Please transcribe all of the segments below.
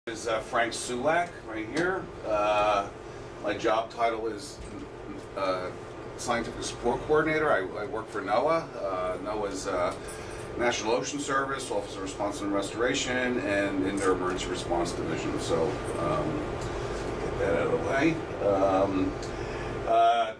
Is Frank Csulak right here. My job title is Scientific Support Coordinator. I work for NOAA. NOAA is National Ocean Service, Office of Response and Restoration, and in their Emergency Response Division. So get that out of the way.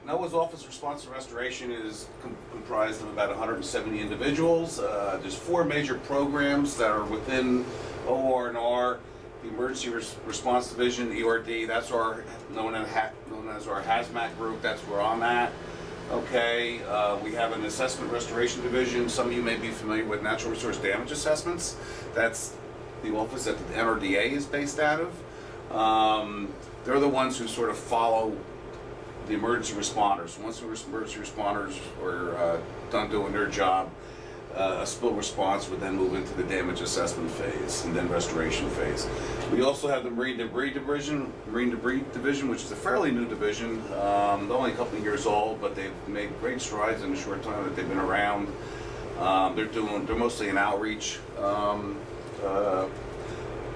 NOAA's Office of Response and Restoration is comprised of about 170 individuals. There's 4 major programs that are within OR&R. The Emergency Response Division, ERD, that's our known as our hazmat group. That's where I'm at. Okay, we have an Assessment Restoration Division. Some of you may be familiar with natural resource damage assessments. That's the office that the NRDA is based out of. They're the ones who sort of follow the emergency responders. Once the emergency responders are done doing their job, a spill response would then move into the damage assessment phase and then restoration phase. We also have the Marine Debris Division, which is a fairly new division. They're only a couple of years old, but they've made great strides in the short time that they've been around. They're mostly an outreach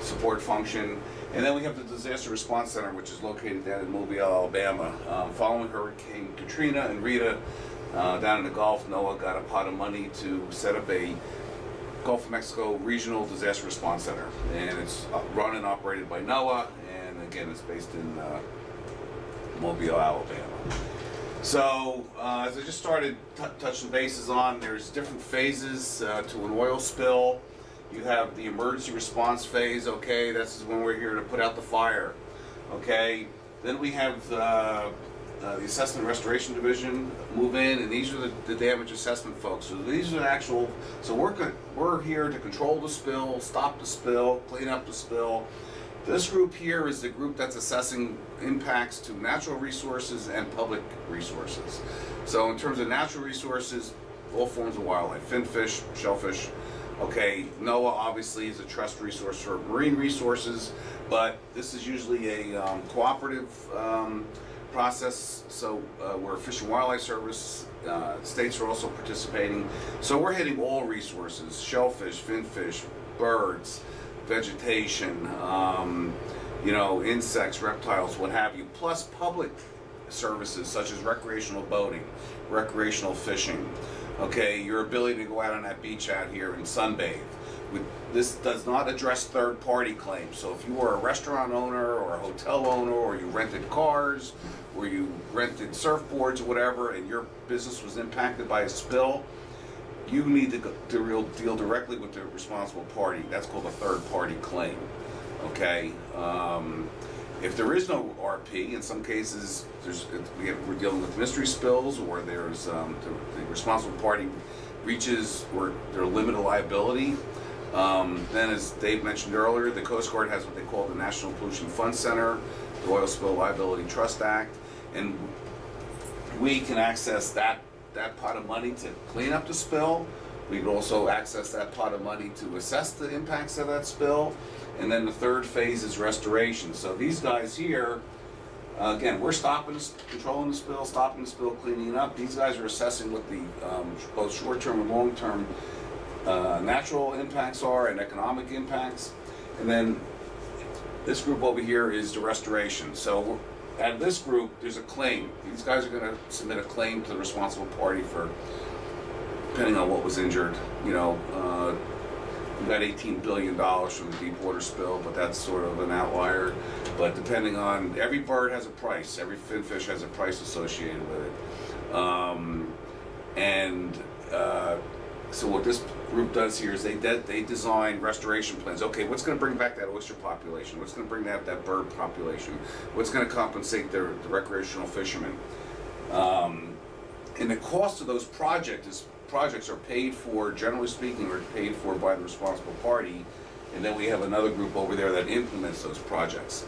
support function. And then we have the Disaster Response Center, which is located down in Mobile, Alabama. Following Hurricane Katrina and Rita, down in the Gulf, NOAA got a pot of money to set up a Gulf of Mexico Regional Disaster Response Center. And it's run and operated by NOAA, and again, it's based in Mobile, Alabama. So, as I just started touching bases on, there's different phases to an oil spill. You have the emergency response phase, okay, this is when we're here to put out the fire, okay. Then we have the Assessment Restoration Division move in, and these are the damage assessment folks. So these are the actual, so we're here to control the spill, stop the spill, clean up the spill. This group here is the group that's assessing impacts to natural resources and public resources. So in terms of natural resources, all forms of wildlife, finfish, shellfish. Okay, NOAA obviously is a trust resource for marine resources, but this is usually a cooperative process, so we're a Fish and Wildlife Service, states are also participating. So we're hitting all resources, shellfish, finfish, birds, vegetation, insects, reptiles, what have you, plus public services such as recreational boating, recreational fishing. Okay, your ability to go out on that beach out here and sunbathe. This does not address third-party claims. So if you are a restaurant owner or a hotel owner, or you rented cars, or you rented surfboards or whatever, and your business was impacted by a spill, you need to deal directly with the responsible party. That's called a third-party claim. Okay. If there is no RP, in some cases, we're dealing with mystery spills, or there's the responsible party reaches or their limit of liability. Then, as Dave mentioned earlier, the Coast Guard has what they call the National Pollution Fund Center, the Oil Spill Liability Trust Act, and we can access that pot of money to clean up the spill. We can also access that pot of money to assess the impacts of that spill. And then the third phase is restoration. So these guys here, again, we're controlling the spill, stopping the spill, cleaning it up. These guys are assessing what the both short-term and long-term natural impacts are and economic impacts. And then this group over here is the restoration. So out of this group, there's a claim. These guys are going to submit a claim to the responsible party for, depending on what was injured, we got $18 billion from the Deepwater spill, but that's sort of an outlier. But depending on, every bird has a price, every finfish has a price associated with it. So what this group does here is they design restoration plans. Okay, what's going to bring back that oyster population? What's going to bring that bird population? What's going to compensate the recreational fishermen? And the cost of those projects are paid for, generally speaking, are paid for by the responsible party, and then we have another group over there that implements those projects.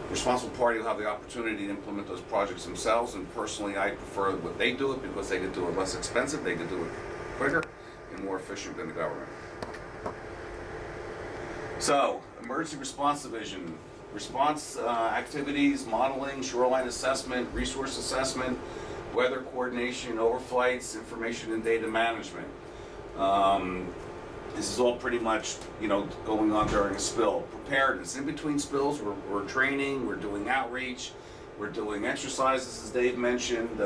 The responsible party will have the opportunity to implement those projects themselves, and personally I prefer what they do it because they can do it less expensive, they can do it quicker, and more efficient than the government. So, Emergency Response Division, response activities, modeling, shoreline assessment, resource assessment, weather coordination, overflights, information and data management. This is all pretty much, going on during a spill. Preparedness. In between spills, we're training, we're doing outreach, we're doing exercises, as Dave mentioned.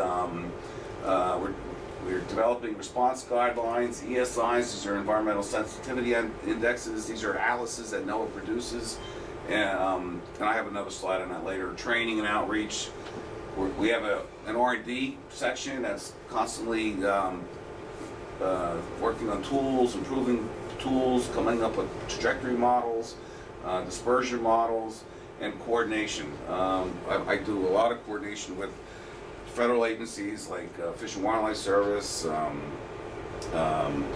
We're developing response guidelines, ESIs. These are environmental sensitivity indexes. These are atlases that NOAA produces. And I have another slide on that later. Training and outreach. We have an R&D section that's constantly working on tools, improving tools, coming up with trajectory models, dispersion models, and coordination. I do a lot of coordination with federal agencies like Fish and Wildlife Service,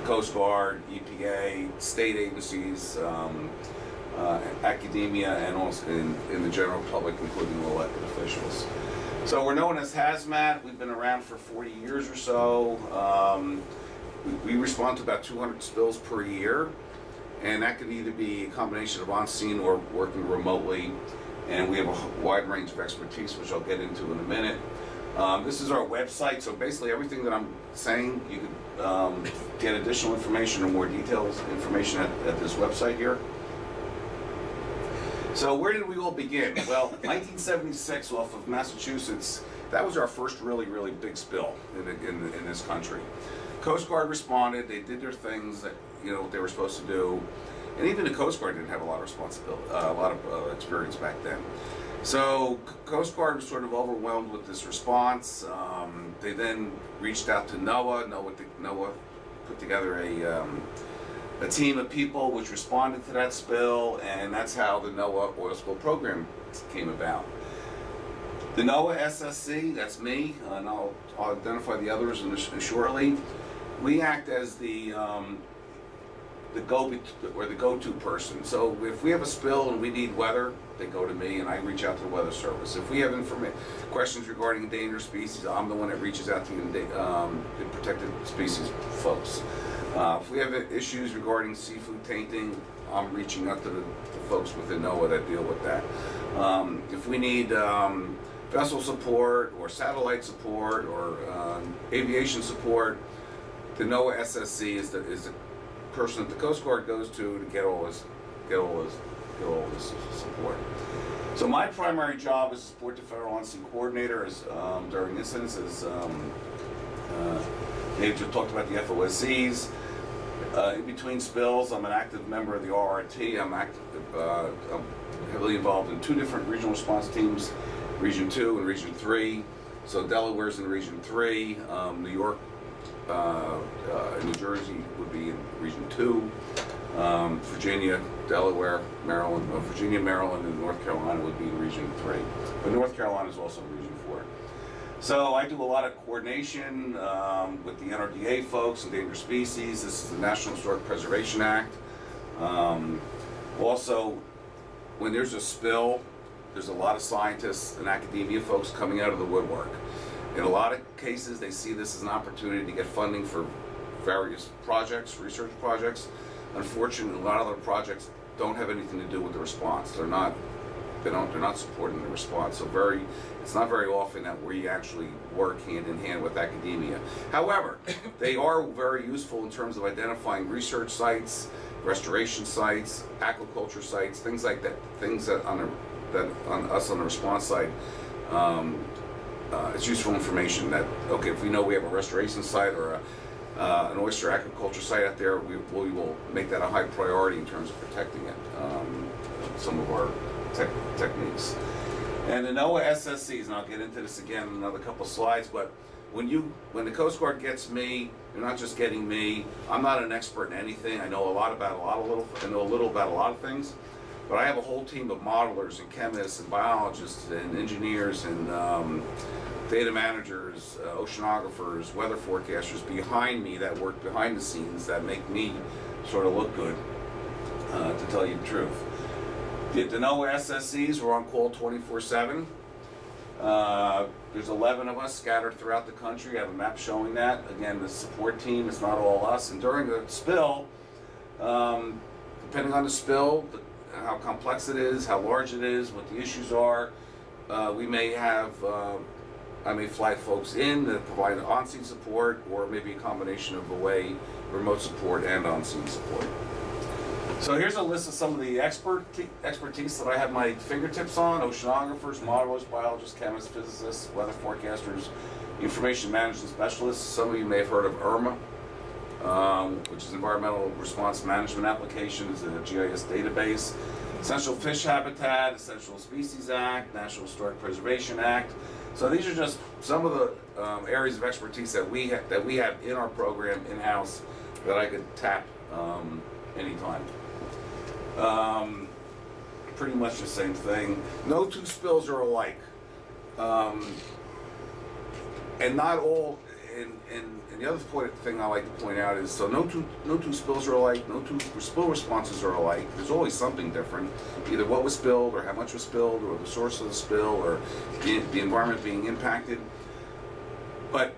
Coast Guard, EPA, state agencies, academia, and also in the general public, including elected officials. So we're known as HAZMAT. We've been around for 40 years or so. We respond to about 200 spills per year, and that could either be a combination of on-scene or working remotely. And we have a wide range of expertise, which I'll get into in a minute. This is our website, so basically everything that I'm saying, you can get additional information or more detailed information at this website here. So where did we all begin? Well, 1976 off of Massachusetts, that was our first really, really big spill in this country. Coast Guard responded, they did their things that, what they were supposed to do. And even the Coast Guard didn't have a lot of responsibility, a lot of experience back then. So Coast Guard was sort of overwhelmed with this response. They then reached out to NOAA. NOAA put together a team of people which responded to that spill, and that's how the NOAA oil spill program came about. The NOAA SSC, that's me, and I'll identify the others shortly. We act as the go-to person. So if we have a spill and we need weather, they go to me, and I reach out to the Weather Service. If we have questions regarding endangered species, I'm the one that reaches out to the protected species folks. If we have issues regarding seafood tainting, I'm reaching out to the folks within NOAA that deal with that. If we need vessel support or satellite support or aviation support, the NOAA SSC is the person that the Coast Guard goes to get all this support. So my primary job is to support the Federal On-Scene Coordinator during incidents, as Dave just talked about the FOSCs. In between spills, I'm an active member of the RRT. I'm heavily involved in 2 different regional response teams, Region 2 and Region 3. So Delaware's in Region 3, New York, New Jersey would be in Region 2, Virginia, Delaware, Maryland, Virginia, Maryland, and North Carolina would be in Region 3. But North Carolina is also in Region 4. So I do a lot of coordination with the NRDA folks, Endangered Species. This is the National Historic Preservation Act. Also, when there's a spill, there's a lot of scientists and academia folks coming out of the woodwork. In a lot of cases, they see this as an opportunity to get funding for various projects, research projects. Unfortunately, a lot of the projects don't have anything to do with the response. They're not supporting the response. So it's not very often that we actually work hand in hand with academia. However, they are very useful in terms of identifying research sites, restoration sites, aquaculture sites, things like that. Things that on us on the response side. It's useful information that, okay, if we know we have a restoration site or an oyster aquaculture site out there, we will make that a high priority in terms of protecting it, some of our techniques. And the NOAA SSCs, and I'll get into this again in another couple slides, but when the Coast Guard gets me, they're not just getting me. I'm not an expert in anything. I know a little about a lot of things. But I have a whole team of modelers and chemists and biologists and engineers and data managers, oceanographers, weather forecasters behind me that work behind the scenes that make me sort of look good, to tell you the truth. The NOAA SSCs were on call 24/7. There's 11 of us scattered throughout the country. I have a map showing that. Again, the support team is not all us. And during the spill, depending on the spill, how complex it is, how large it is, what the issues are, we may have, I may fly folks in to provide on-scene support, or maybe a combination of remote support and on-scene support. So here's a list of some of the expertise that I have my fingertips on: oceanographers, modelers, biologists, chemists, physicists, weather forecasters, information management specialists. Some of you may have heard of IRMA, which is Environmental Response Management Application, is a GIS database. Essential Fish Habitat, Essential Species Act, National Historic Preservation Act. So these are just some of the areas of expertise that we have in our program in-house that I could tap anytime. Pretty much the same thing. No two spills are alike, and not all. And the other thing I like to point out is, so no two spills are alike. No two spill responses are alike. There's always something different, either what was spilled, or how much was spilled, or the source of the spill, or the environment being impacted. But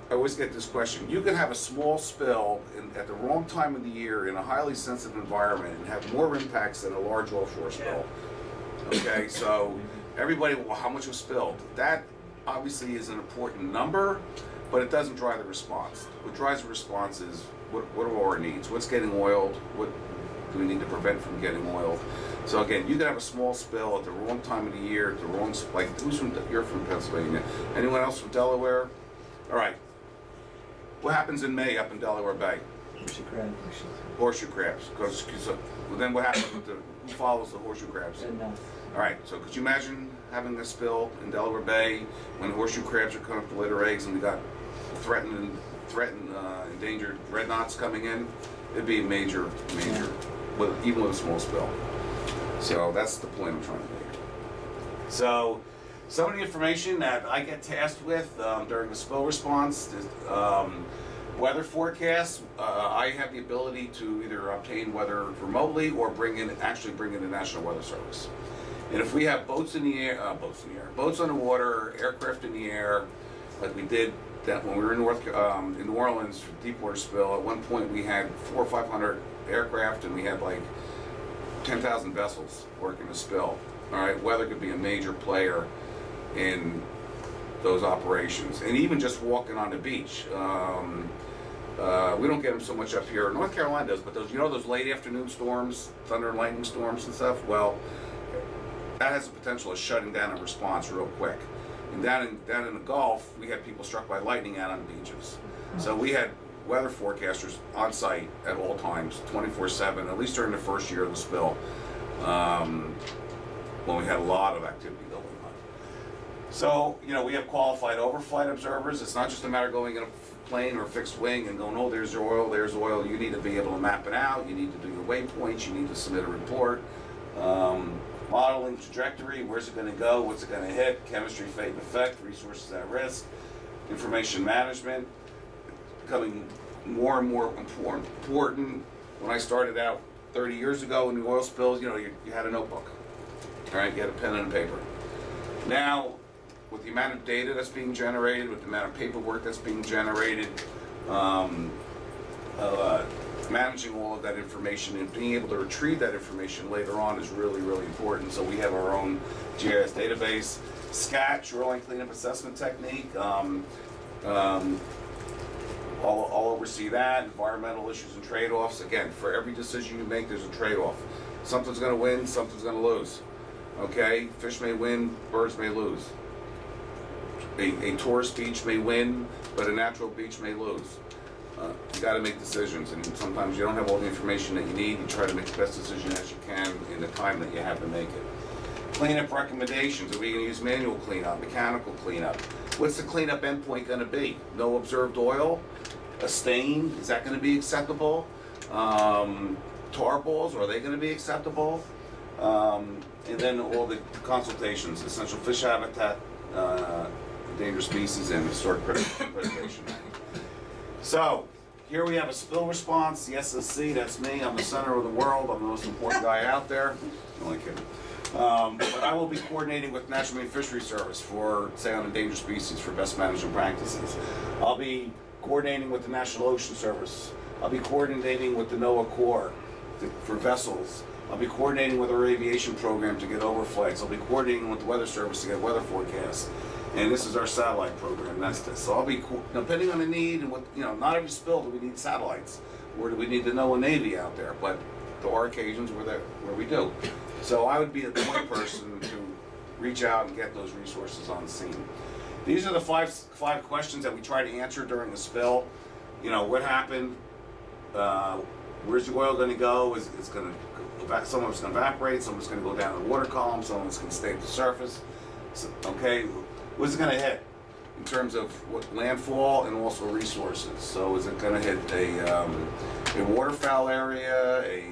I always get this question: you can have a small spill at the wrong time of the year in a highly sensitive environment and have more impacts than a large offshore spill. Okay, so everybody, well, how much was spilled? That obviously is an important number, but it doesn't drive the response. What drives the response is what are our needs? What's getting oiled? What do we need to prevent from getting oiled? So again, you could have a small spill at the wrong time of the year, at the wrong, like, you're from Pennsylvania. Anyone else from Delaware? All right. What happens in May up in Delaware Bay? Horseshoe crabs. Horseshoe crabs. So then what happens with who follows the horseshoe crabs? All right, so could you imagine having a spill in Delaware Bay when horseshoe crabs are coming up to lay their eggs, and we got threatened endangered red knots coming in? It'd be major, even with a small spill. So that's the point I'm trying to make. So some of the information that I get tasked with during the spill response is weather forecasts. I have the ability to either obtain weather remotely or bring in the National Weather Service. And if we have boats on the water, aircraft in the air, like we did that when we were in in New Orleans for deepwater spill. At one point we had 400 or 500 aircraft, and we had like 10,000 vessels working the spill. All right, weather could be a major player in those operations, and even just walking on the beach. We don't get them so much up here. North Carolina does, but those late afternoon storms, thunder and lightning storms and stuff. Well, that has the potential of shutting down a response real quick. And down in the Gulf, we had people struck by lightning out on beaches. So we had weather forecasters on site at all times, 24/7, at least during the first year of the spill, when we had a lot of activity going on. So, we have qualified overflight observers. It's not just a matter of going in a plane or a fixed wing and going, oh, there's oil, there's oil. You need to be able to map it out. You need to do your waypoints. You need to submit a report. Modeling trajectory, where's it going to go, what's it going to hit, chemistry, fate and effect, resources at risk, information management, becoming more and more important. When I started out 30 years ago in the oil spills, you had a notebook, all right, you had a pen and a paper. Now, with the amount of data that's being generated, with the amount of paperwork that's being generated, managing all of that information and being able to retrieve that information later on is really, really important. So we have our own GIS database, SCAT, Shoreline Cleanup Assessment Technique. I'll oversee that, environmental issues and trade-offs. Again, for every decision you make, there's a trade-off. Something's going to win, something's going to lose. Okay, fish may win, birds may lose. A tourist beach may win, but a natural beach may lose. You got to make decisions, and sometimes you don't have all the information that you need. You try to make the best decision as you can in the time that you have to make it. Cleanup recommendations. Are we going to use manual cleanup, mechanical cleanup? What's the cleanup endpoint going to be? No observed oil? A stain? Is that going to be acceptable? Tar balls, are they going to be acceptable? And then all the consultations, essential fish habitat, endangered species, and historic preservation. So, here we have a spill response, the SSC, that's me, I'm the center of the world, I'm the most important guy out there. Only kidding. But I will be coordinating with National Marine Fisheries Service for, say, on endangered species for best management practices. I'll be coordinating with the National Ocean Service. I'll be coordinating with the NOAA Corps for vessels. I'll be coordinating with our aviation program to get overflights. I'll be coordinating with the Weather Service to get weather forecasts. And this is our satellite program. That's this. So I'll be, depending on the need and what, not every spill do we need satellites, or do we need the NOAA Navy out there. But there are occasions where we do. So I would be the point person to reach out and get those resources on scene. These are the five questions that we try to answer during the spill. You know, what happened? Where's the oil going to go? It's going to, some of it's going to evaporate, some of it's going to go down the water column, some of it's going to stay at the surface. So, okay, what's it going to hit in terms of what landfall and also resources? So is it going to hit a waterfowl area, a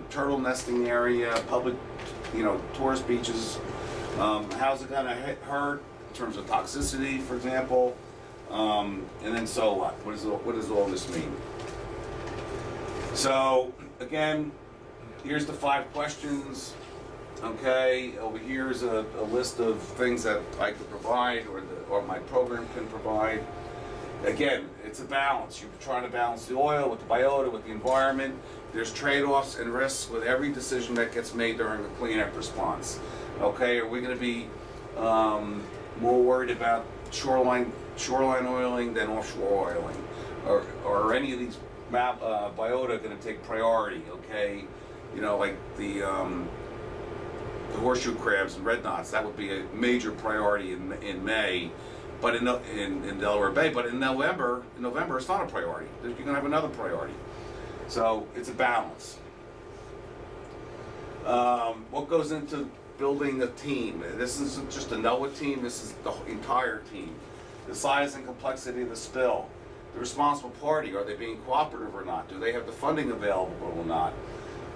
turtle nesting area, public, you know, tourist beaches? How's it going to hurt in terms of toxicity, for example? And then so what? What does all this mean? So again, here's the 5 questions. Okay, over here is a list of things that I could provide or my program can provide. Again, it's a balance. You're trying to balance the oil with the biota, with the environment. There's trade-offs and risks with every decision that gets made during the cleanup response. Okay, are we going to be more worried about shoreline oiling than offshore oiling? Or are any of these biota going to take priority? Okay, you know, like the horseshoe crabs and red knots, that would be a major priority in May, but in Delaware Bay. But in November it's not a priority. You're going to have another priority. So it's a balance. What goes into building a team? This isn't just a NOAA team, this is the entire team. The size and complexity of the spill. The responsible party, are they being cooperative or not? Do they have the funding available or not?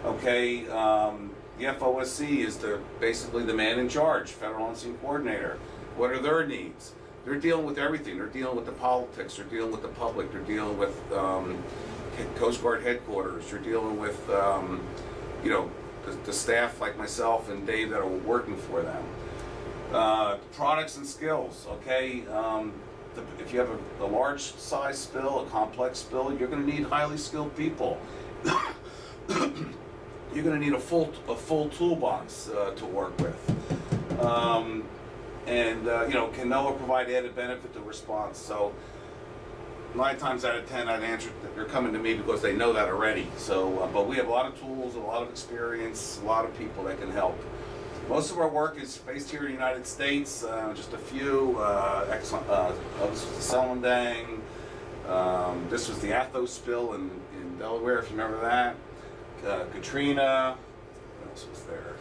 Okay, the FOSC is basically the man in charge, Federal On-Scene Coordinator. What are their needs? They're dealing with everything. They're dealing with the politics, they're dealing with the public, they're dealing with Coast Guard headquarters, they're dealing with you know, the staff like myself and Dave that are working for them. Products and skills, okay? If you have a large size spill, a complex spill, you're going to need highly skilled people. You're going to need a full toolbox to work with. You know, can NOAA provide added benefit to response? So 9 times out of 10, I'd answer that they're coming to me because they know that already. So, but we have a lot of tools, a lot of experience, a lot of people that can help. Most of our work is based here in the United States. Just a few. This was the Selendang. This was the Athos spill in Delaware, if you remember that. Katrina. What else was there?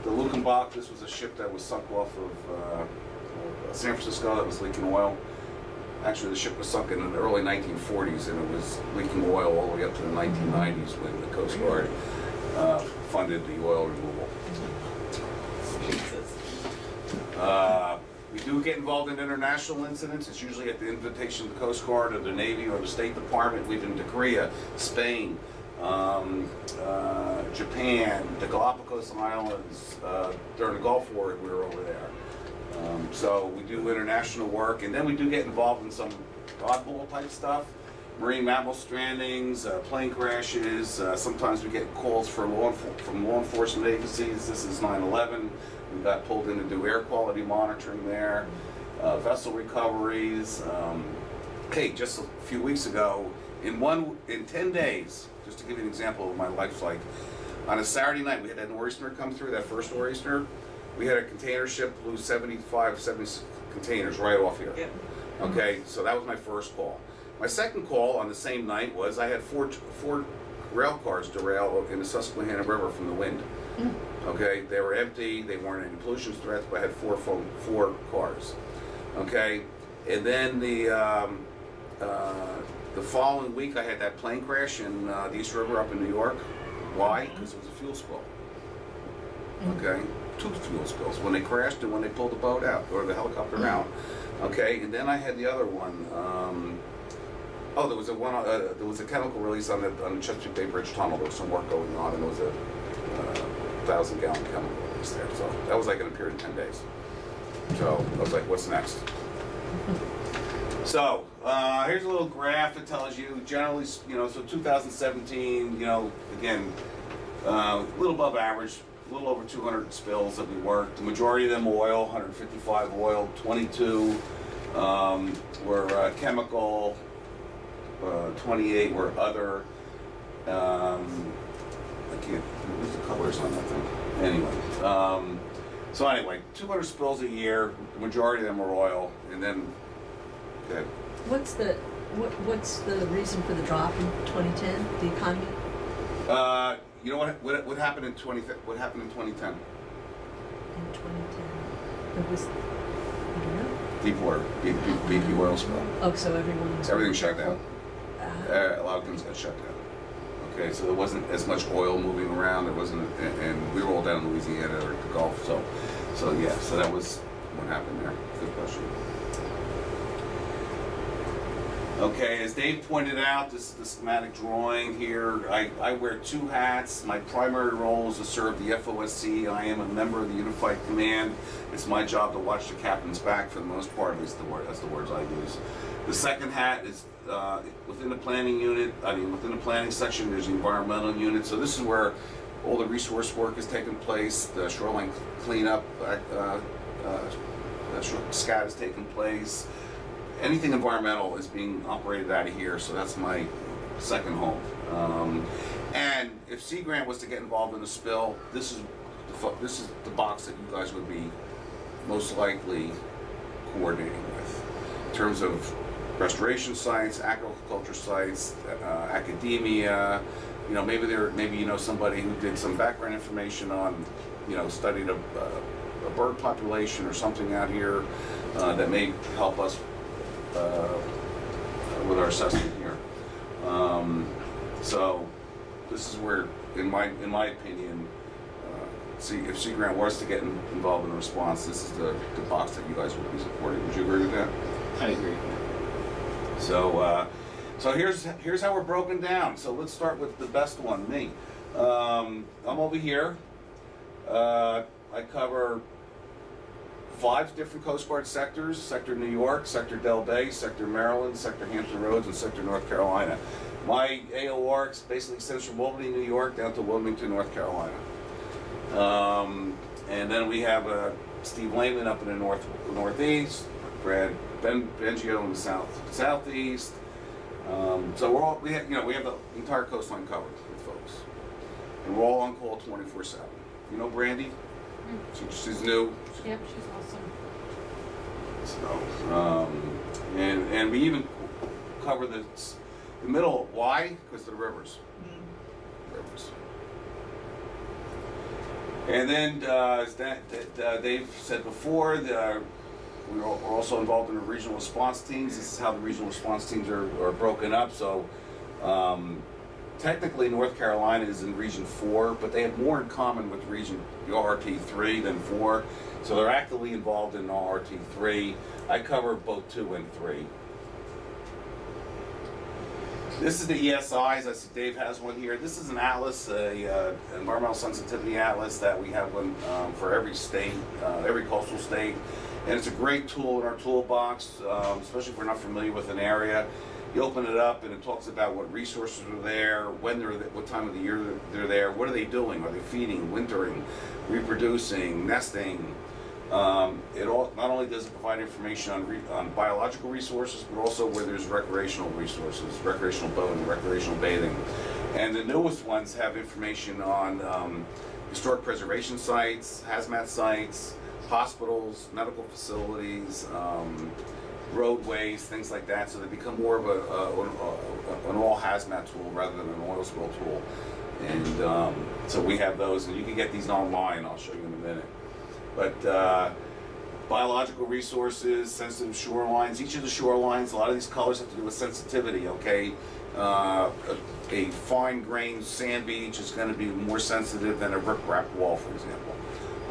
The Lukenbach. This was a ship that was sunk off of San Francisco that was leaking oil. Actually, the ship was sunk in the early 1940s, and it was leaking oil all the way up to the 1990s when the Coast Guard funded the oil removal. We do get involved in international incidents. It's usually at the invitation of the Coast Guard or the Navy or the State Department. We've been to Korea, Spain, Japan, the Galapagos Islands. During the Gulf War, we were over there. So we do international work, and then we do get involved in some oddball type stuff. Marine mammal strandings, plane crashes. Sometimes we get calls from law enforcement agencies. This is 9/11. We got pulled in to do air quality monitoring there. Vessel recoveries. Hey, just a few weeks ago, in 10 days, just to give you an example of what my life's like, on a Saturday night we had an nor'easter come through, that first nor'easter. We had a container ship blew 76 containers right off here. Yep. Okay, so that was my first call. My second call on the same night was I had four rail cars derail in the Susquehanna River from the wind. Okay, they were empty, they weren't any pollution threats, but I had four cars. Okay, and then the following week I had that plane crash in the East River up in New York. Why? Because it was a fuel spill. Okay, 2 fuel spills, when they crashed and when they pulled the boat out, or the helicopter out. Okay, and then I had the other one. There was a chemical release on the Chesapeake Bay Bridge tunnel. There was some work going on, and there was a 1,000-gallon chemical release there. So that was like in a period of 10 days. So I was like, what's next? So here's a little graph that tells you generally, you know, so 2017, you know, again, a little above average. A little over 200 spills that we worked. The majority of them oil, 155 oil, 22 were chemical, 28 were other. I can't, what's the colors on that thing? Anyway, so anyway, 200 spills a year, the majority of them are oil, and then, okay. What's the reason for the drop in 2010, the economy? You know what happened in 2010? In 2010, it was, I don't know. Deep water, BP oil spill. Oh, so everything shut down. A lot of things got shut down. Okay, so there wasn't as much oil moving around. There wasn't, and we were all down in Louisiana or the Gulf. So yeah, so that was what happened there. Good question. Okay, as Dave pointed out, this is the schematic drawing here. I wear two hats. My primary role is to serve the FOSC. I am a member of the Unified Command. It's my job to watch the captain's back for the most part, at least that's the words I use. The second hat is within the planning unit, within the planning section, there's the environmental unit. So this is where all the resource work is taking place, the shoreline cleanup, SCAT is taking place. Anything environmental is being operated out of here, so that's my second home. And if Sea Grant was to get involved in the spill, this is the box that you guys would be most likely coordinating with in terms of restoration sites, aquaculture sites, academia. You know, maybe you know somebody who did some background information on, studied a bird population or something out here that may help us with our assessment here. So this is where, in my opinion, if Sea Grant was to get involved in the response, this is the box that you guys would be supporting. Would you agree with that? I agree. So here's how we're broken down. So let's start with the best one, me. I'm over here. I cover 5 different Coast Guard sectors: Sector New York, Sector Del Bay, Sector Maryland, Sector Hampton Roads, and Sector North Carolina. My AOR basically extends from Albany, New York, down to Wilmington, North Carolina. And then we have Steve Lehman up in the northeast, Brad Bengio in the southeast. So we have the entire coastline covered with folks, and we're all on call 24/7. You know Brandy? She's new. Yep, she's awesome. So, and we even cover the middle. Why? Because of the rivers. Rivers. And then, as Dave said before, we're also involved in the regional response teams. This is how the regional response teams are broken up. So, technically, North Carolina is in Region 4, but they have more in common with the RT 3 than 4. So they're actively involved in RT 3. I cover both 2 and 3. This is the ESIs. I see Dave has one here. This is an atlas, an environmental sensitivity atlas that we have one for every state, every coastal state. And it's a great tool in our toolbox, especially if we're not familiar with an area. You open it up and it talks about what resources are there, when they're there, what time of the year they're there, what are they doing? Are they feeding, wintering, reproducing, nesting? It not only does it provide information on biological resources, but also where there's recreational resources, recreational boating, recreational bathing. And the newest ones have information on historic preservation sites, hazmat sites, hospitals, medical facilities, roadways, things like that, so they become more of an all hazmat tool rather than an oil spill tool. And so we have those, and you can get these online. I'll show you in a minute. But biological resources, sensitive shorelines. Each of the shorelines, a lot of these colors have to do with sensitivity. Okay, a fine-grained sand beach is going to be more sensitive than a rip-rap wall, for example.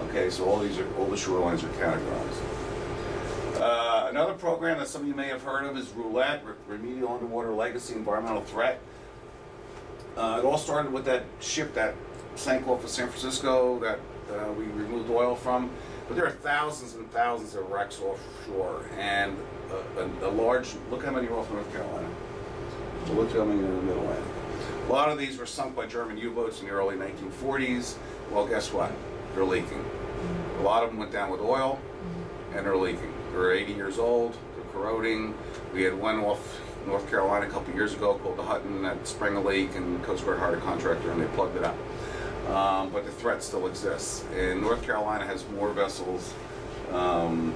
Okay, so all the shorelines are categorized. Another program that some of you may have heard of is Roulette, Remedial Underwater Legacy Environmental Threat. It all started with that ship that sank off of San Francisco that we removed oil from. But there are thousands and thousands of wrecks offshore, and a large, look how many are off North Carolina. So look how many are in the middle end. A lot of these were sunk by German U-boats in the early 1940s. Well, guess what? They're leaking. A lot of them went down with oil, and they're leaking. They're 80 years old, they're corroding. We had one off North Carolina a couple years ago called the Hutton that sprang a leak, and the Coast Guard hired a contractor and they plugged it up. but the threat still exists. And North Carolina has more vessels, I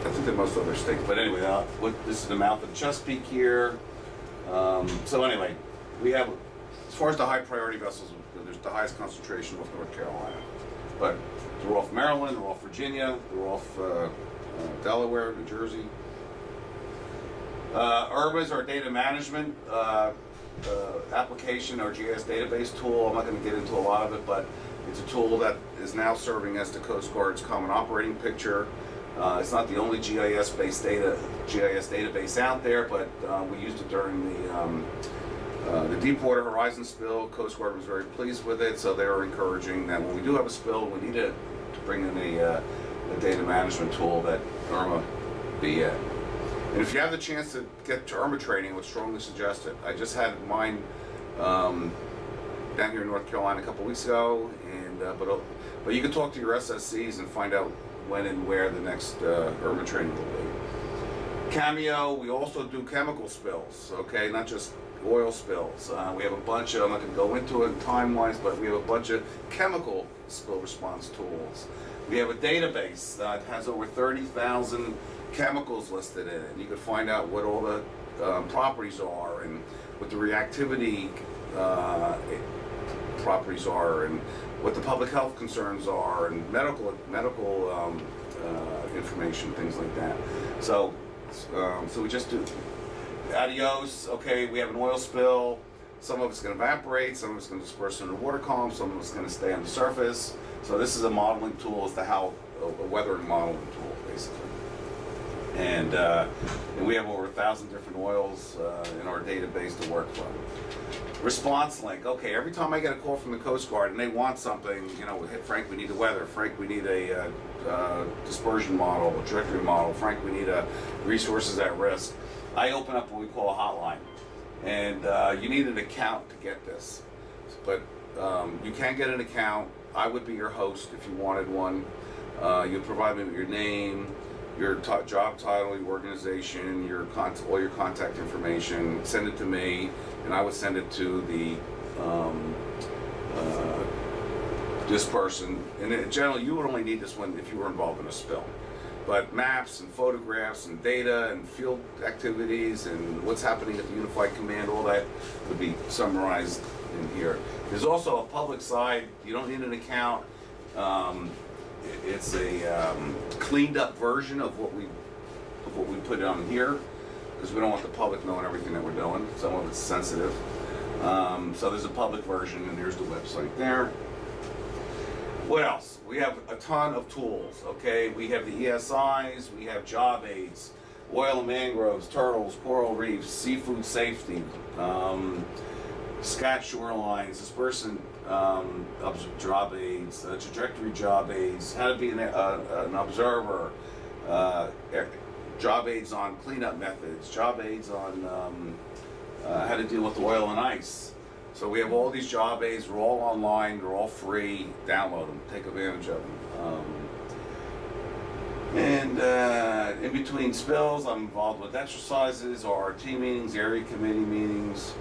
think than most other states. But anyway, this is the mouth of the Chesapeake here. So anyway, we have, as far as the high priority vessels, there's the highest concentration off North Carolina. But they're off Maryland, they're off Virginia, they're off Delaware, New Jersey. URBA is our data management application, our GIS database tool. I'm not going to get into a lot of it, but it's a tool that is now serving as the Coast Guard's common operating picture. It's not the only GIS database out there, but we used it during the Deepwater Horizon spill. Coast Guard was very pleased with it, so they were encouraging that when we do have a spill, we need to bring in a data management tool that IRMA be it. And if you have the chance to get to IRMA training, I would strongly suggest it. I just had mine down here in North Carolina a couple weeks ago, and but you can talk to your SSCs and find out when and where the next IRMA training will be. CAMEO, we also do chemical spills, okay, not just oil spills. We have a bunch of, I'm not going to go into it time-wise, but we have a bunch of chemical spill response tools. We have a database that has over 30,000 chemicals listed in it. You can find out what all the properties are and what the reactivity properties are and what the public health concerns are and medical information, things like that. So we just do adios. Okay, we have an oil spill. Some of it's going to evaporate, some of it's going to disperse into the water column, some of it's going to stay on the surface. So this is a modeling tool as to how a weathering modeling tool, basically. And we have over 1,000 different oils in our database to work from. Response link. Okay, every time I get a call from the Coast Guard and they want something, you know, hey, Frank, we need the weather. Frank, we need a dispersion model, a trajectory model. Frank, we need resources at risk. I open up what we call a hotline. And you need an account to get this. But you can get an account. I would be your host if you wanted one. You'd provide me with your name, your job title, your organization, all your contact information. Send it to me, and I would send it to the this person. And generally, you would only need this one if you were involved in a spill. But maps and photographs and data and field activities and what's happening at the Unified Command, all that would be summarized in here. There's also a public side. You don't need an account. It's a cleaned up version of what we put on here, because we don't want the public knowing everything that we're doing. Some of it's sensitive. So there's a public version, and here's the website there. What else? We have a ton of tools, okay? We have the ESIs, we have job aids, oil and mangroves, turtles, coral reefs, seafood safety, scat shorelines, dispersant job aids, trajectory job aids, how to be an observer, job aids on cleanup methods, job aids on how to deal with oil and ice. So we have all these job aids. They're all online. They're all free. Download them. Take advantage of them. And in between spills, I'm involved with exercises, RRT meetings, area committee meetings.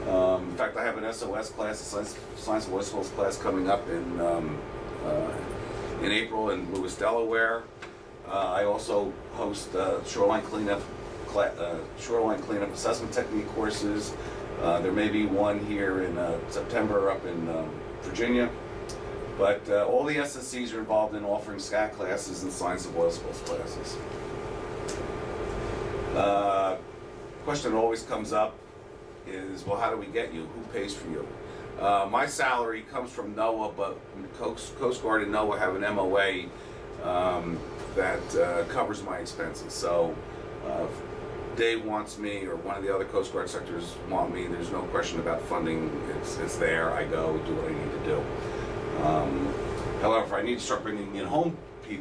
In fact, I have an SOS class, a Science of Oil Spills class coming up in April in Lewis, Delaware. I also host shoreline cleanup assessment technique courses. There may be one here in September up in Virginia. But all the SSCs are involved in offering SCAT classes and Science of Oil Spills classes. Question that always comes up is, well, how do we get you? Who pays for you? My salary comes from NOAA, but Coast Guard and NOAA have an MOA that covers my expenses. So Dave wants me, or one of the other Coast Guard sectors want me, there's no question about funding. It's there. I go do what I need to do. However, if I need to start bringing in home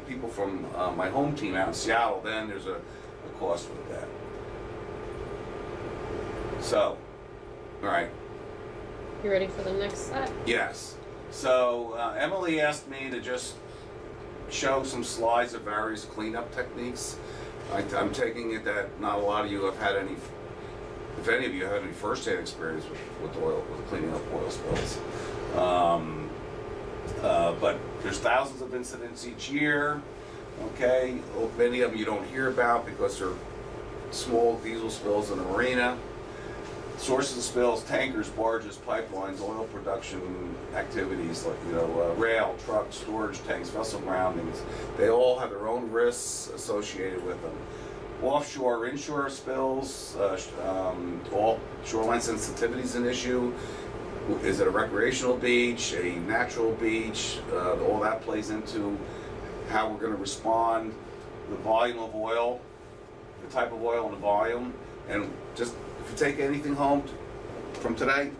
people from my home team out in Seattle, then there's a cost with that. So, all right. You ready for the next set? Yes. So Emily asked me to just show some slides of various cleanup techniques. I'm taking it that not a lot of you have had any if any of you have any first-hand experience with oil, with cleaning up oil spills. But there's thousands of incidents each year. Okay, many of them you don't hear about because they're small diesel spills in the marina. Sources of spills: tankers, barges, pipelines, oil production activities like rail, truck, storage tanks, vessel groundings. They all have their own risks associated with them. Offshore, inshore spills, all shoreline sensitivity is an issue. Is it a recreational beach, a natural beach? All that plays into how we're going to respond. The volume of oil, the type of oil and the volume, and just if you take anything home from today,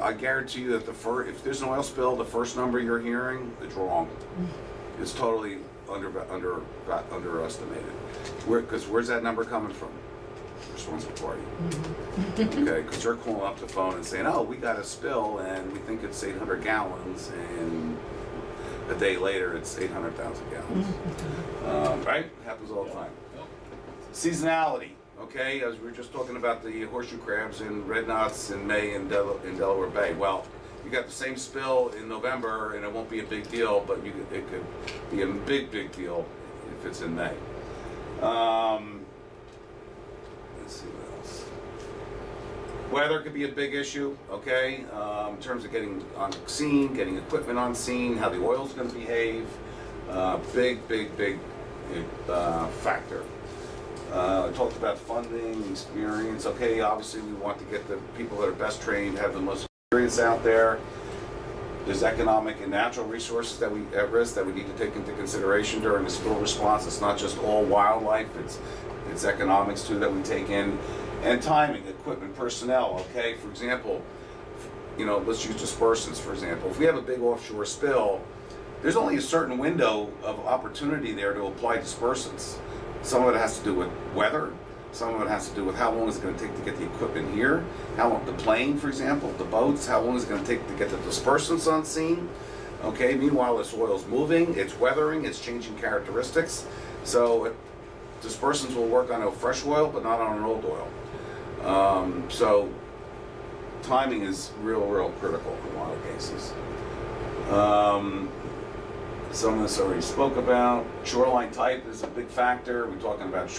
I guarantee you that if there's an oil spill, the first number you're hearing is wrong. It's totally underestimated. Because where's that number coming from? Responsible party. Okay, because they're calling up the phone and saying, "Oh, we got a spill and we think it's 800 gallons," and a day later it's 800,000 gallons. Right? Happens all the time. Seasonality. Okay, as we were just talking about the horseshoe crabs and red knots in May in Delaware Bay. Well, you got the same spill in November and it won't be a big deal, but it could be a big deal if it's in May. Let's see what else. Weather could be a big issue, okay, in terms of getting on scene, getting equipment on scene, how the oil's going to behave. Big factor. I talked about funding, experience. Okay, obviously we want to get the people that are best trained, have the most experience out there. There's economic and natural resources that we at risk that we need to take into consideration during the spill response. It's not just all wildlife, it's economics too that we take in. And timing, equipment, personnel, okay? For example, let's use dispersants, for example. If we have a big offshore spill, there's only a certain window of opportunity there to apply dispersants. Some of it has to do with weather. Some of it has to do with how long it's going to take to get the equipment here. How long, the plane, for example, the boats, how long is it going to take to get the dispersants on scene? Okay, meanwhile, this oil's moving, it's weathering, it's changing characteristics. So dispersants will work on a fresh oil, but not on an old oil. So timing is real critical in a lot of cases. Some of this I already spoke about. Shoreline type is a big factor. We're talking about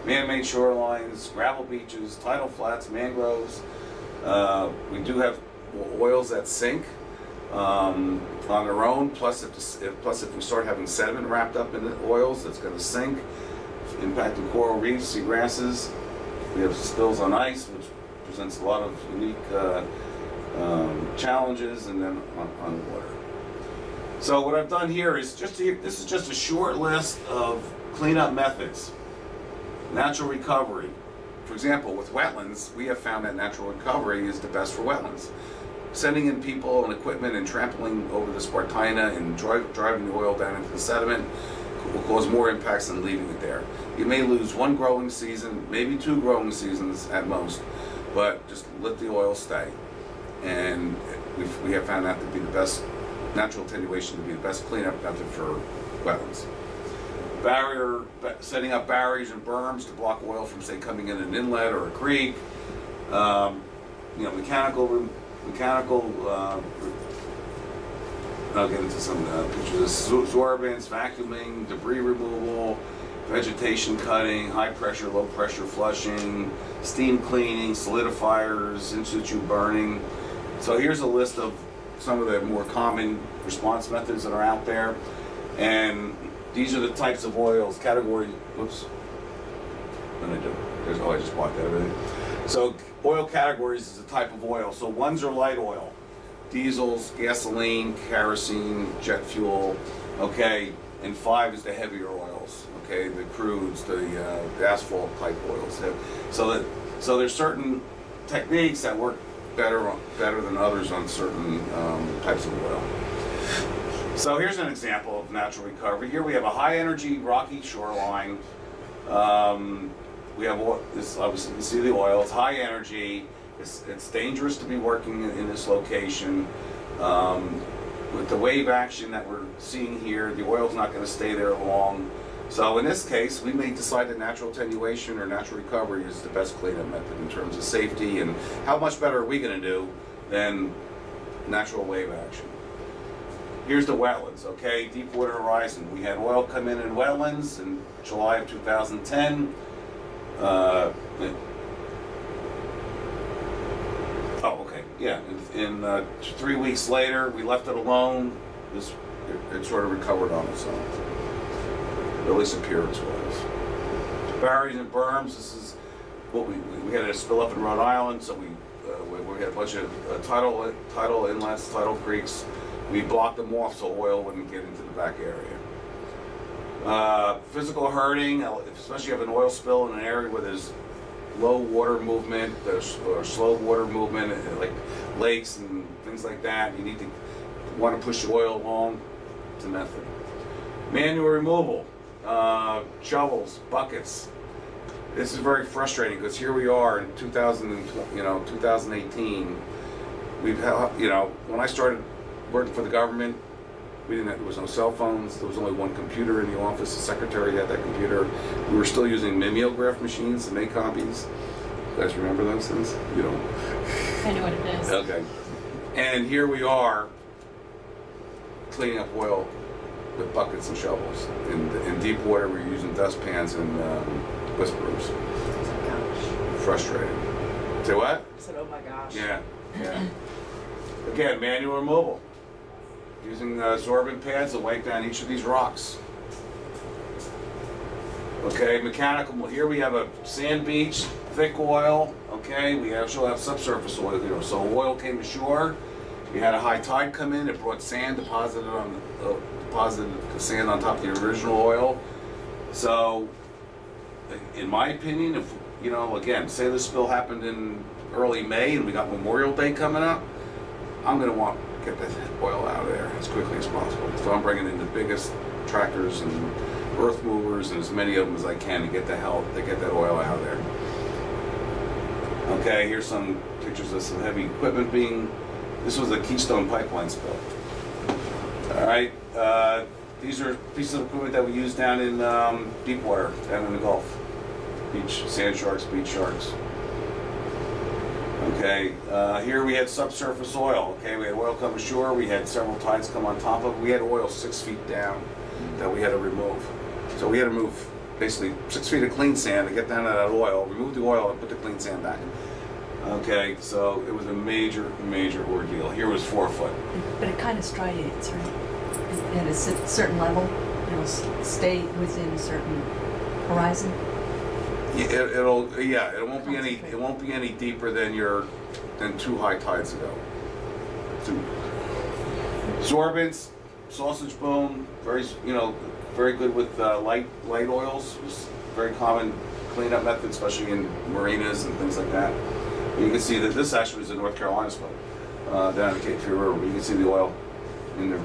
man-made shorelines, gravel beaches, tidal flats, mangroves. We do have oils that sink on their own. Plus, if we start having sediment wrapped up in the oils, it's going to sink, impacting coral reefs, seagrasses. We have spills on ice, which presents a lot of unique challenges, and then on water. So what I've done here is this is just a short list of cleanup methods. Natural recovery. For example, with wetlands, we have found that natural recovery is the best for wetlands. Sending in people and equipment and trampling over the Spartina and driving the oil down into the sediment will cause more impacts than leaving it there. You may lose one growing season, maybe 2 growing seasons at most, but just let the oil stay. And we have found that to be the best, natural attenuation to be the best cleanup method for wetlands. Setting up barriers and berms to block oil from, say, coming in an inlet or a creek. Mechanical. I'll get into some pictures. Sorbents, vacuuming, debris removal, vegetation cutting, high pressure, low pressure flushing, steam cleaning, solidifiers, in-situ burning. So here's a list of some of the more common response methods that are out there. And these are the types of oils, category, whoops. What did I do? I just blocked everything. So oil categories is a type of oil. So ones are light oil. Diesels, gasoline, kerosene, jet fuel, okay, and 5 is the heavier oils, okay, the crudes, the asphalt type oils. So there's certain techniques that work better than others on certain types of oil. So here's an example of natural recovery. Here we have a high energy rocky shoreline. We have this, obviously you can see the oil, it's high energy. It's dangerous to be working in this location. With the wave action that we're seeing here, the oil's not going to stay there long. So in this case, we may decide that natural attenuation or natural recovery is the best cleanup method in terms of safety, and how much better are we going to do than natural wave action. Here's the wetlands, okay? Deepwater Horizon. We had oil come in wetlands in July of 2010. Oh, okay, yeah. In 3 weeks later, we left it alone. It sort of recovered on its own, at least appearance-wise. Barriers and berms. This is what we had a spill up in Rhode Island, so we had a bunch of tidal inlets, tidal creeks. We blocked them off so oil wouldn't get into the back area. Physical hurting, especially if you have an oil spill in an area where there's low water movement or slow water movement, like lakes and things like that. You need to want to push the oil along. It's a method. Manual removal, shovels, buckets. This is very frustrating because here we are in 2018. We've had, when I started working for the government, there was no cell phones. There was only one computer in the office. The secretary had that computer. We were still using mimeograph machines to make copies. You guys remember those things? You don't? I know what it is. Okay. And here we are cleaning up oil with buckets and shovels. In deep water, we're using dustpans and whiskers. Oh my gosh. Frustrating. Say what? I said, oh my gosh. Yeah. Again, manual removal. Using sorbent pads to wipe down each of these rocks. Okay, mechanical. Here we have a sand beach, thick oil. Okay, we also have subsurface oil here. So oil came ashore. We had a high tide come in. It brought sand, deposited the sand on top of the original oil. So, in my opinion, if again, say this spill happened in early May and we got Memorial Day coming up, I'm going to want to get that oil out of there as quickly as possible. So I'm bringing in the biggest tractors and earth movers and as many of them as I can to get that oil out of there. Okay, here's some pictures of some heavy equipment this was a Keystone pipeline spill. All right, these are pieces of equipment that we use down in Deepwater, down in the Gulf. Sand sharks, beach sharks. Okay, here we had subsurface oil. Okay, we had oil come ashore. We had several tides come on top of it. We had oil 6 feet down that we had to remove. So we had to move basically 6 feet of clean sand to get down to that oil, remove the oil, and put the clean sand back. Okay, so it was a major, major ordeal. Here was 4 foot. But it kind of striates, right? At a certain level, it'll stay within a certain horizon. Yeah, it won't be any deeper than 2 high tides ago. Sorbents, sausage bone, very good with light oils. It's very common cleanup method, especially in marinas and things like that. You can see that this actually was a North Carolina spill down the Cape Fear River. You can see the oil in the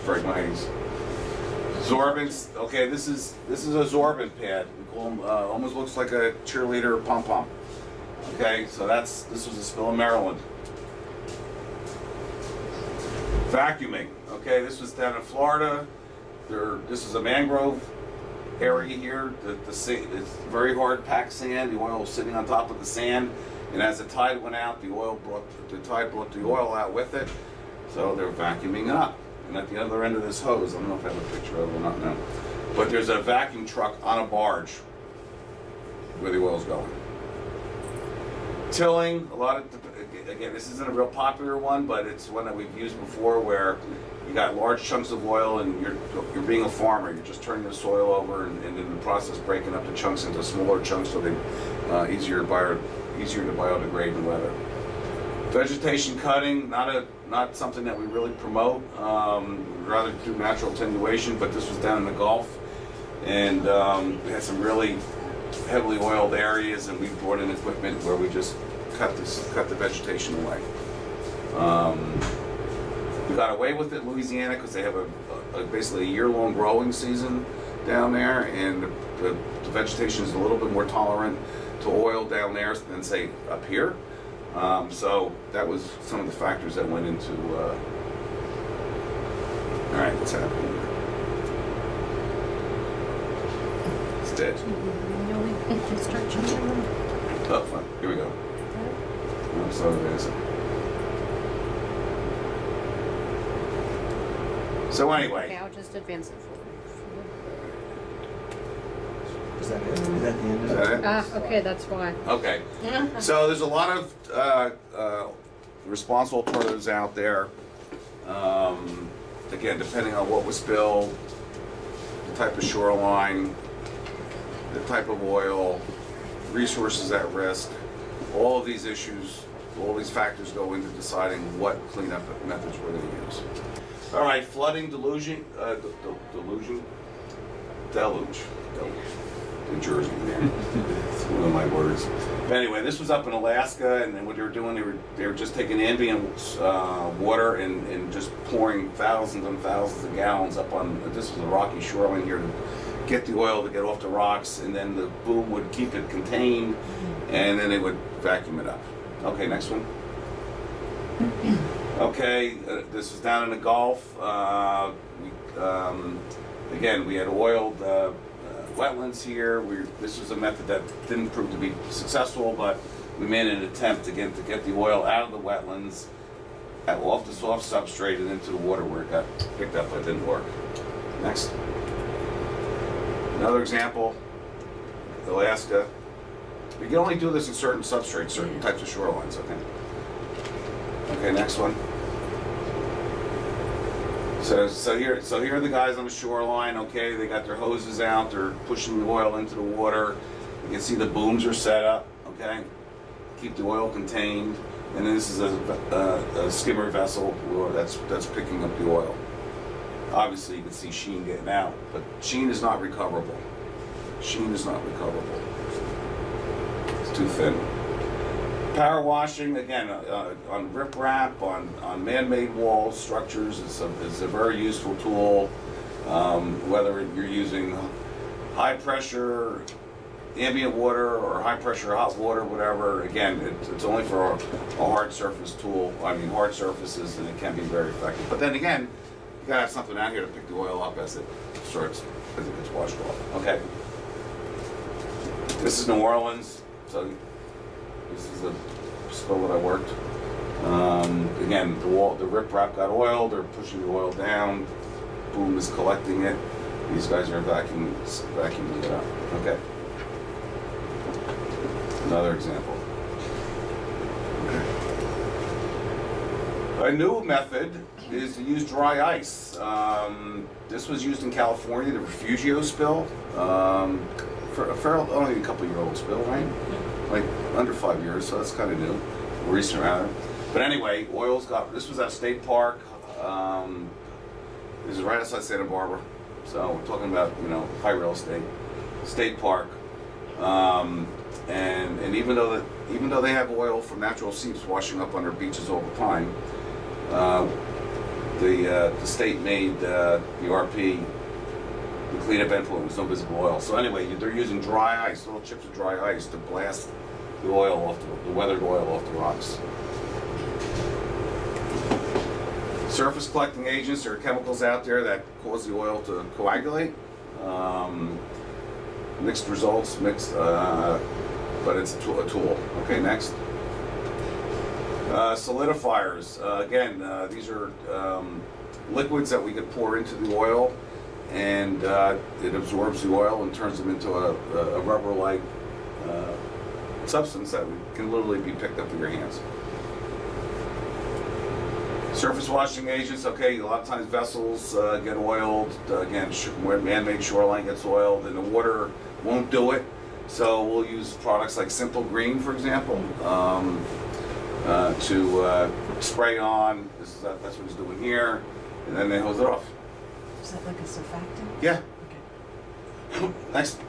fragmites. Sorbents. Okay, this is a sorbent pad. We call them, almost looks like a cheerleader pom pom. Okay, so this was a spill in Maryland. Vacuuming. Okay, this was down in Florida. This is a mangrove area here. It's very hard packed sand. The oil was sitting on top of the sand, and as the tide went out, the tide brought the oil out with it. So they're vacuuming it up. And at the other end of this hose, I don't know if I have a picture of it or not now, but there's a vacuum truck on a barge where the oil's going. Tilling, again, this isn't a real popular one, but it's one that we've used before where you got large chunks of oil and you're being a farmer. You're just turning the soil over and in the process breaking up the chunks into smaller chunks so they're easier to biodegrade in weather. Vegetation cutting, not something that we really promote. We'd rather do natural attenuation, but this was down in the Gulf, and we had some really heavily oiled areas, and we brought in equipment where we just cut the vegetation away. We got away with it in Louisiana because they have basically a year-long growing season down there, and the vegetation is a little bit more tolerant to oil down there than say up here. So that was some of the factors that went into. All right, what's happening it. Construction. Oh, fine. Here we go. Oh, so there's it. So Okay, anyway, I'll just advance it forward. Is that it? Is that the end is of it? that it? Okay, that's why. Okay. So there's a lot of responsible alternatives out there. Again, depending on what was spilled, the type of shoreline, the type of oil, resources at risk, all of these issues, all these factors go into deciding what cleanup methods we're going to use. All right, flooding, deluge. In Jersey, man. It's one of my words. But anyway, this was up in Alaska, and then what they were doing, they were just taking ambient water and just pouring thousands and thousands of gallons up on, this was a rocky shoreline here, to get the oil to get off the rocks, and then the boom would keep it contained, and then they would vacuum it up. Okay, next one. Okay, this was down in the Gulf. Again, we had oiled wetlands here. This was a method that didn't prove to be successful, but we made an attempt again to get the oil out of the wetlands, off the soft substrate and into the water where it got picked up, but it didn't work. Next. Another example, Alaska. We can only do this in certain substrates, certain types of shorelines, okay? Okay, next one. So here are the guys on the shoreline. Okay, they got their hoses out. They're pushing the oil into the water. You can see the booms are set up. Okay, keep the oil contained. And then this is a skimmer vessel that's picking up the oil. Obviously, you can see sheen getting out, but sheen is not recoverable. Sheen is not recoverable. It's too thin. Power washing, again, on riprap, on man-made walls, structures, is a very useful tool. Whether you're using high pressure ambient water or high pressure hot water, whatever, again, it's only for a hard surface tool. I mean, hard surfaces, and it can be very effective. But then again, you gotta have something out here to pick the oil up as it gets washed off. Okay. This is New Orleans, so this is a spill that I worked. Again, the riprap got oil. They're pushing the oil down. Boom is collecting it. These guys are vacuuming it up. Okay. Another example. Okay. A new method is to use dry ice. This was used in California, the Refugio spill. For only a couple-year-old spill, right? Like under 5 years, so that's kind of new, recent rather. But anyway, this was at State Park. This is right outside Santa Barbara, so we're talking about high real estate, State Park, and even though they have oil from natural seeps washing up on their beaches all the time, the state made the RP. The cleanup endpoint was no visible oil. So anyway, they're using dry ice, little chips of dry ice, to blast the oil off the weathered oil off the rocks. Surface collecting agents, there are chemicals out there that cause the oil to coagulate. Mixed results, but it's a tool. Okay, next. Solidifiers. Again, these are liquids that we could pour into the oil, and it absorbs the oil and turns them into a rubber-like substance that can literally be picked up with your hands. Surface washing agents, okay, a lot of times vessels get oiled. Again, man-made shoreline gets oiled, and the water won't do it. So we'll use products like Simple Green, for example, to spray on. That's what it's doing here, and then they hose it off. Is that like a surfactant? Yeah. Okay. Next.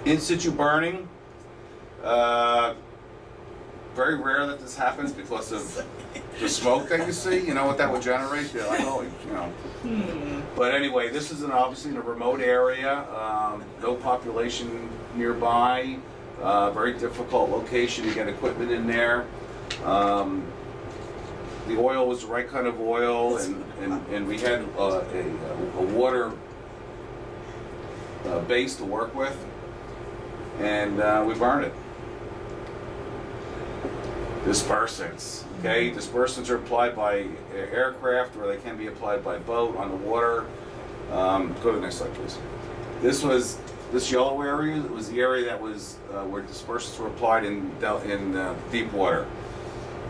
In-Situ Burning. Very rare that this happens because of the smoke that you see. You know what that would generate? You're like, oh, But anyway, this is obviously in a remote area, no population nearby, very difficult location to get equipment in there. The oil was the right kind of oil, and we had a water base to work with, and we burn it. Dispersants. Okay, dispersants are applied by aircraft, or they can be applied by boat on the water. Go to the next slide, please. This yellow area was the area that was where dispersants were applied in deep water.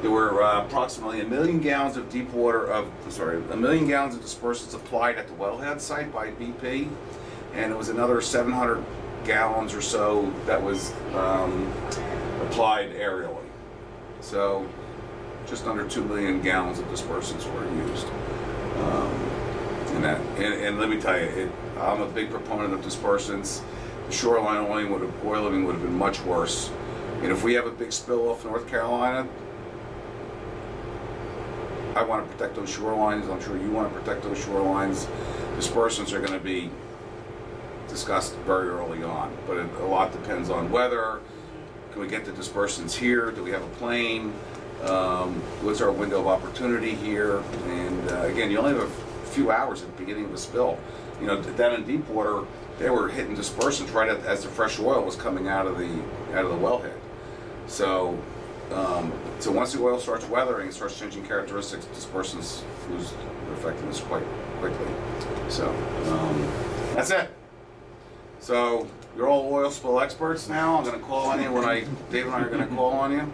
There were approximately 1 million gallons of a million gallons of dispersants applied at the wellhead site by BP, and it was another 700 gallons or so that was applied aerially. So just under 2 million gallons of dispersants were used. And let me tell you, I'm a big proponent of dispersants. The shoreline oiling would have been much worse. And if we have a big spill off North Carolina, I want to protect those shorelines. I'm sure you want to protect those shorelines. Dispersants are going to be discussed very early on, but a lot depends on weather. Can we get the dispersants here? Do we have a plane? What's our window of opportunity here? And again, you only have a few hours at the beginning of a spill. You know, down in deep water, they were hitting dispersants right as the fresh oil was coming out of the wellhead. So, so once the oil starts weathering, it starts changing characteristics, dispersants lose their effectiveness quite quickly. So, that's it. So, you're all oil spill experts now. I'm going to call on you when Dave and I are going to call on you.